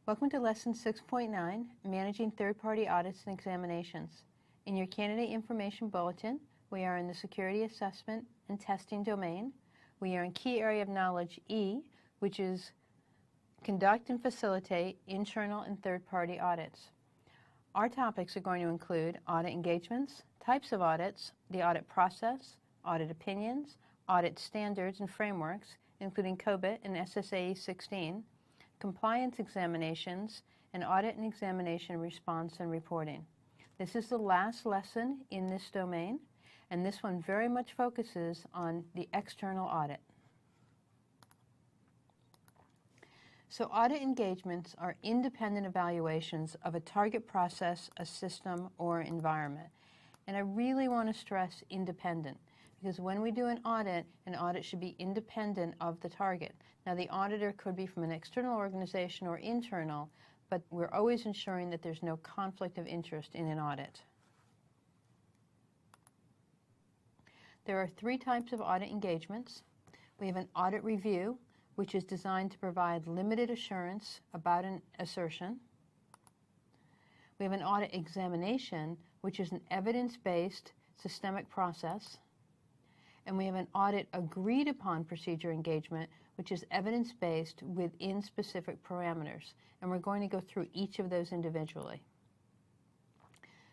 Welcome to Lesson 6.9, Managing Third-Party Audits and Examinations. In your Candidate Information Bulletin, we are in the Security Assessment and Testing domain. We are in Key Area of Knowledge E, which is Conduct and Facilitate Internal and Third-Party Audits. Our topics are going to include audit engagements, types of audits, the audit process, audit opinions, audit standards and frameworks, including COBIT and SSAE 16, compliance examinations, and audit and examination response and reporting. This is the last lesson in this domain, and this one very much focuses on the external audit. So audit engagements are independent evaluations of a target process, a system, or environment. And I really want to stress independent, because when we do an audit should be independent of the target. Now, the auditor could be from an external organization or internal, but we're always ensuring that there's no conflict of interest in an audit. There are three types of audit engagements. We have an audit review, which is designed to provide limited assurance about an assertion. We have an audit examination, which is an evidence-based systemic process. And we have an audit agreed upon procedure engagement, which is evidence-based within specific parameters. And we're going to go through each of those individually.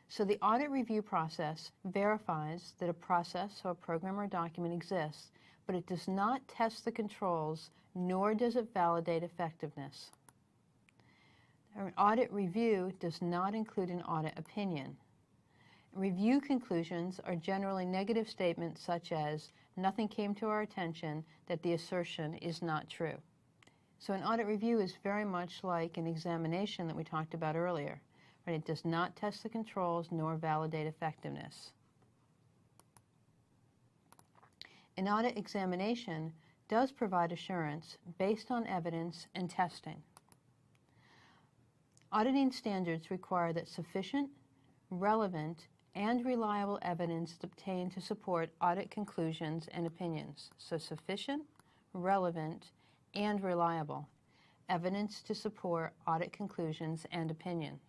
So the audit review process verifies that a process or a program or document exists, but it does not test the controls, nor does it validate effectiveness. An audit review does not include an audit opinion. Review conclusions are generally negative statements such as, nothing came to our attention that the assertion is not true. So an audit review is very much like an examination that we talked about earlier. Right? It does not test the controls nor validate effectiveness. An audit examination does provide assurance based on evidence and testing. Auditing standards require that sufficient, relevant, and reliable evidence is obtained to support audit conclusions and opinions. So sufficient, relevant, and reliable evidence to support audit conclusions and opinions.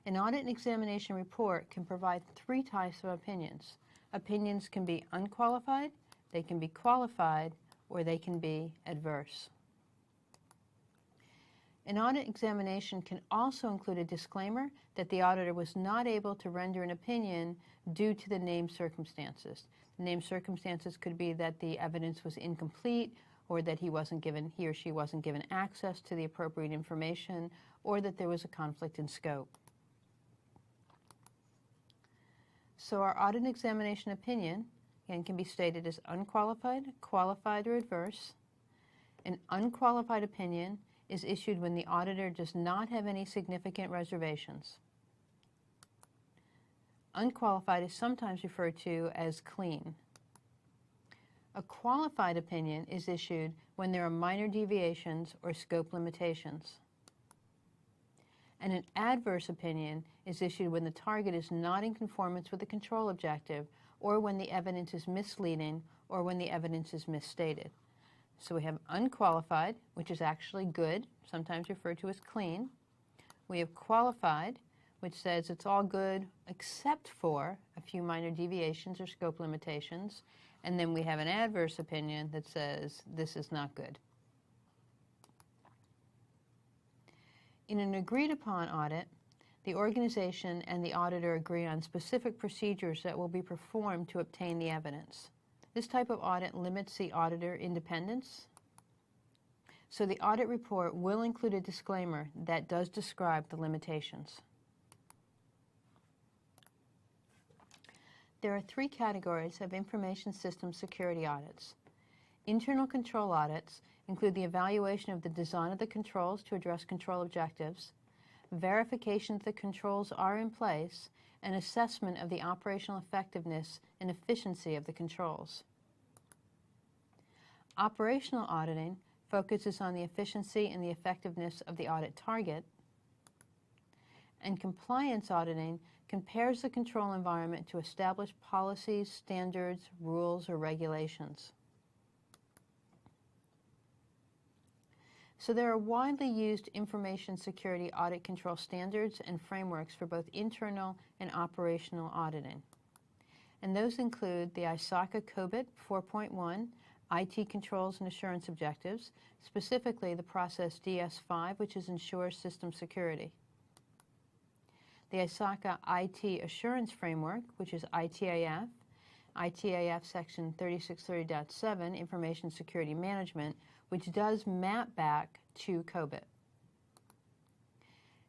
An audit and examination report can provide three types of opinions. Opinions can be unqualified, they can be qualified, or they can be adverse. An audit examination can also include a disclaimer that the auditor was not able to render an opinion due to the named circumstances. The named circumstances could be that the evidence was incomplete, or that he or she wasn't given access to the appropriate information, or that there was a conflict in scope. So our audit examination opinion, again, can be stated as unqualified, qualified, or adverse. An unqualified opinion is issued when the auditor does not have any significant reservations. Unqualified is sometimes referred to as clean. A qualified opinion is issued when there are minor deviations or scope limitations. And an adverse opinion is issued when the target is not in conformance with the control objective, or when the evidence is misleading, or when the evidence is misstated. So we have unqualified, which is actually good, sometimes referred to as clean. We have qualified, which says it's all good except for a few minor deviations or scope limitations. And then we have an adverse opinion that says this is not good. In an agreed upon audit, the organization and the auditor agree on specific procedures that will be performed to obtain the evidence. This type of audit limits the auditor independence. So the audit report will include a disclaimer that does describe the limitations. There are three categories of information system security audits. Internal control audits include the evaluation of the design of the controls to address control objectives, verification that the controls are in place, and assessment of the operational effectiveness and efficiency of the controls. Operational auditing focuses on the efficiency and the effectiveness of the audit target, and compliance auditing compares the control environment to establish policies, standards, rules, or regulations. So there are widely used information security audit control standards and frameworks for both internal and operational auditing. And those include the ISACA COBIT 4.1, IT Controls and Assurance Objectives, specifically the process DS5, which ensures system security. The ISACA IT Assurance Framework, which is ITAF, ITAF Section 3630.7, Information Security Management, which does map back to COBIT.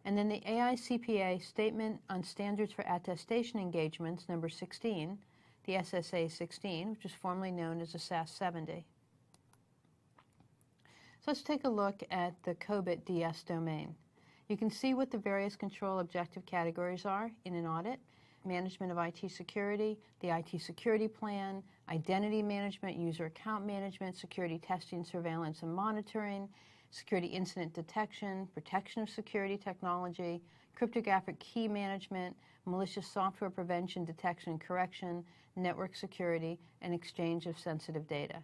And then the AICPA Statement on Standards for Attestation Engagements, number 16, the SSA 16, which is formerly known as the SAS 70. So let's take a look at the COBIT DS domain. You can see what the various control objective categories are in an audit: management of IT security, the IT security plan, identity management, user account management, security testing, surveillance and monitoring, security incident detection, protection of security technology, cryptographic key management, malicious software prevention, detection and correction, network security, and exchange of sensitive data.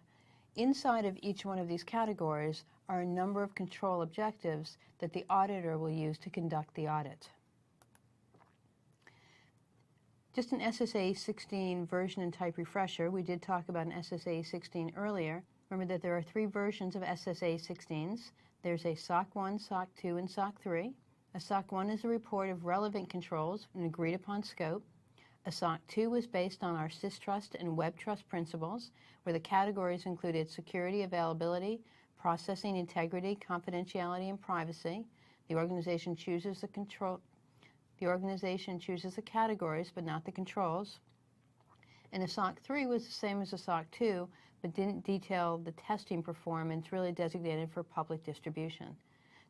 Inside of each one of these categories are a number of control objectives that the auditor will use to conduct the audit. Just an SSA 16 version and type refresher. We did talk about an SSA 16 earlier. Remember that there are 3 versions of SSA 16s. There's a SOC 1, SOC 2, and SOC 3. A SOC 1 is a report of relevant controls and agreed upon scope. A SOC 2 is based on our CISSP and Web Trust principles, where the categories included security, availability, processing integrity, confidentiality, and privacy. The organization chooses the categories, but not the controls. And a SOC 3 was the same as a SOC 2, but didn't detail the testing performance, really designated for public distribution.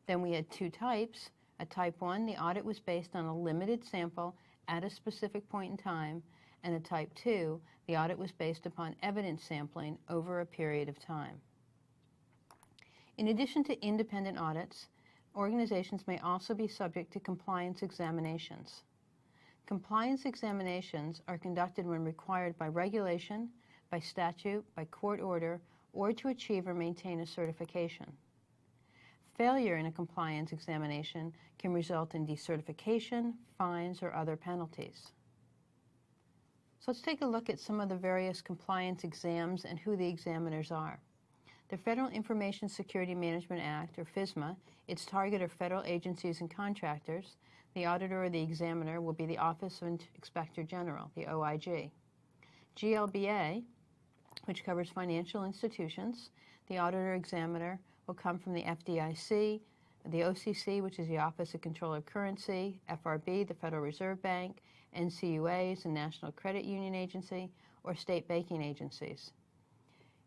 Then we had 2 types. A Type 1, the audit was based on a limited sample at a specific point in time, and a Type 2, the audit was based upon evidence sampling over a period of time. In addition to independent audits, organizations may also be subject to compliance examinations. Compliance examinations are conducted when required by regulation, by statute, by court order, or to achieve or maintain a certification. Failure in a compliance examination can result in decertification, fines, or other penalties. So let's take a look at some of the various compliance exams and who the examiners are. The Federal Information Security Management Act, or FISMA, its target are federal agencies and contractors. The auditor or the examiner will be the Office of Inspector General, the OIG. GLBA, which covers financial institutions. The auditor examiner will come from the FDIC, the OCC, which is the Office of Control of Currency, FRB, the Federal Reserve Bank, NCUAs, the National Credit Union Agency, or state banking agencies.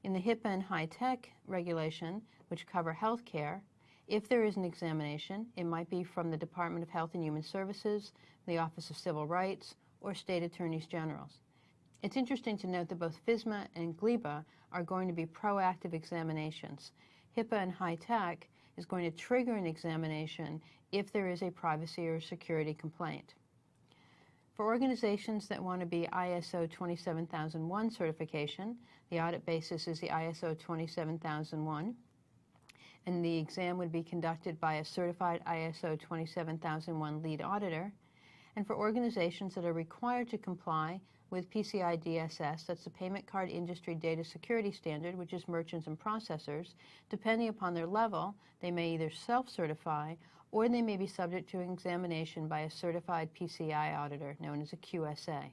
In the HIPAA and high-tech regulation, which cover health care, if there is an examination, it might be from the Department of Health and Human Services, the Office of Civil Rights, or state attorneys general. It's interesting to note that both FISMA and GLBA are going to be proactive examinations. HIPAA and high-tech is going to trigger an examination if there is a privacy or security complaint. For organizations that want to be ISO 27001 certification, the audit basis is the ISO 27001, and the exam would be conducted by a certified ISO 27001 lead auditor. And for organizations that are required to comply with PCI DSS, that's the Payment Card Industry Data Security Standard, which is merchants and processors, depending upon their level, they may either self-certify or they may be subject to an examination by a certified PCI auditor known as a QSA.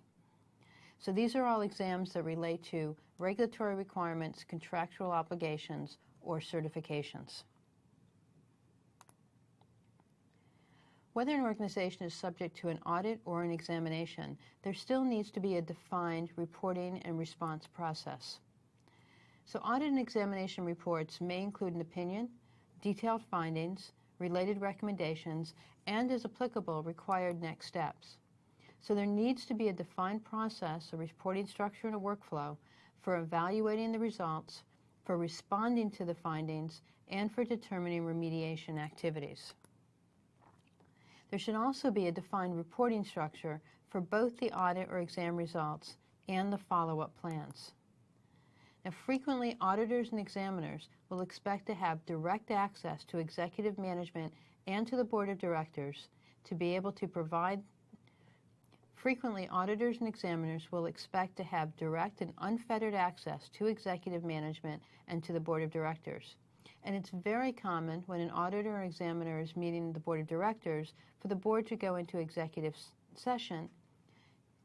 So these are all exams that relate to regulatory requirements, contractual obligations, or certifications. Whether an organization is subject to an audit or an examination, there still needs to be a defined reporting and response process. So audit and examination reports may include an opinion, detailed findings, related recommendations, and, as applicable, required next steps. So there needs to be a defined process, a reporting structure, and a workflow for evaluating the results, for responding to the findings, and for determining remediation activities. There should also be a defined reporting structure for both the audit or exam results and the follow-up plans. Now, frequently, auditors and examiners will expect to have direct access to executive management and to the board of directors to be able to provide. Frequently, auditors and examiners will expect to have direct and unfettered access to executive management and to the board of directors. And it's very common when an auditor or examiner is meeting the board of directors for the board to go into executive session.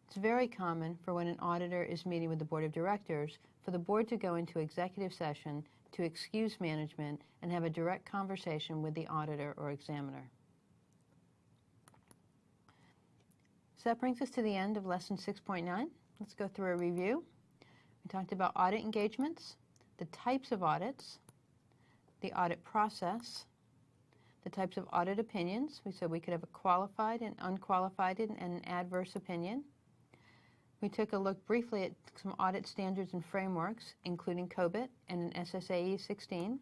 It's very common for when an auditor is meeting with the board of directors for the board to go into executive session to excuse management and have a direct conversation with the auditor or examiner. So that brings us to the end of lesson 6.9. Let's go through a review. We talked about audit engagements, the types of audits, the audit process, the types of audit opinions. We said we could have a qualified and unqualified and an adverse opinion. We took a look briefly at some audit standards and frameworks, including COBIT and an SSAE 16.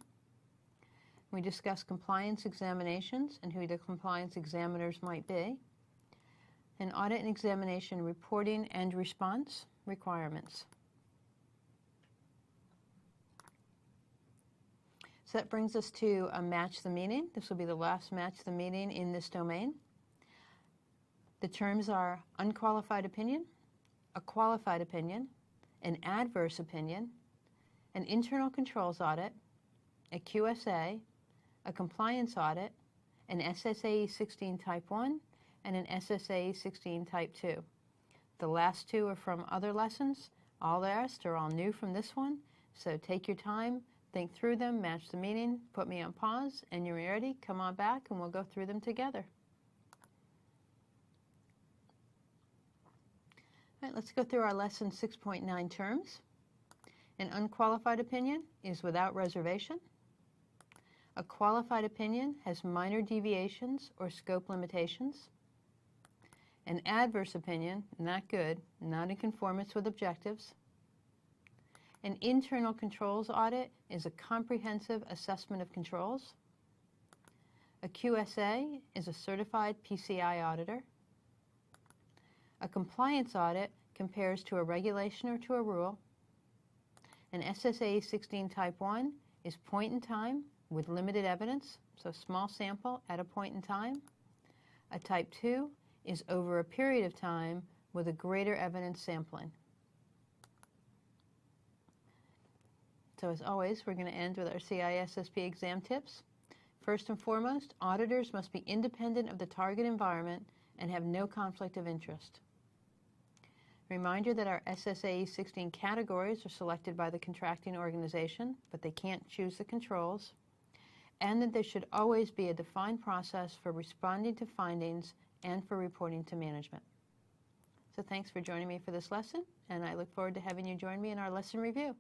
We discussed compliance examinations and who the compliance examiners might be, and audit and examination reporting and response requirements. So that brings us to a match the meaning. This will be the last match the meaning in this domain. The terms are unqualified opinion, a qualified opinion, an adverse opinion, an internal controls audit, a QSA, a compliance audit, an SSAE 16 Type 1, and an SSAE 16 Type 2. The last two are from other lessons. All the rest are all new from this one. So take your time, think through them, match the meaning, put me on pause, and you're ready, come on back and we'll go through them together. All right, let's go through our lesson 6.9 terms. An unqualified opinion is without reservation. A qualified opinion has minor deviations or scope limitations. An adverse opinion, not good, not in conformance with objectives. An internal controls audit is a comprehensive assessment of controls. A QSA is a certified PCI auditor. A compliance audit compares to a regulation or to a rule. An SSAE 16 Type 1 is point in time with limited evidence, so small sample at a point in time. A Type 2 is over a period of time with a greater evidence sampling. So as always, we're going to end with our CISSP exam tips. First and foremost, auditors must be independent of the target environment and have no conflict of interest. Reminder that our SSAE 16 categories are selected by the contracting organization, but they can't choose the controls, and that there should always be a defined process for responding to findings and for reporting to management. So thanks for joining me for this lesson, and I look forward to having you join me in our lesson review.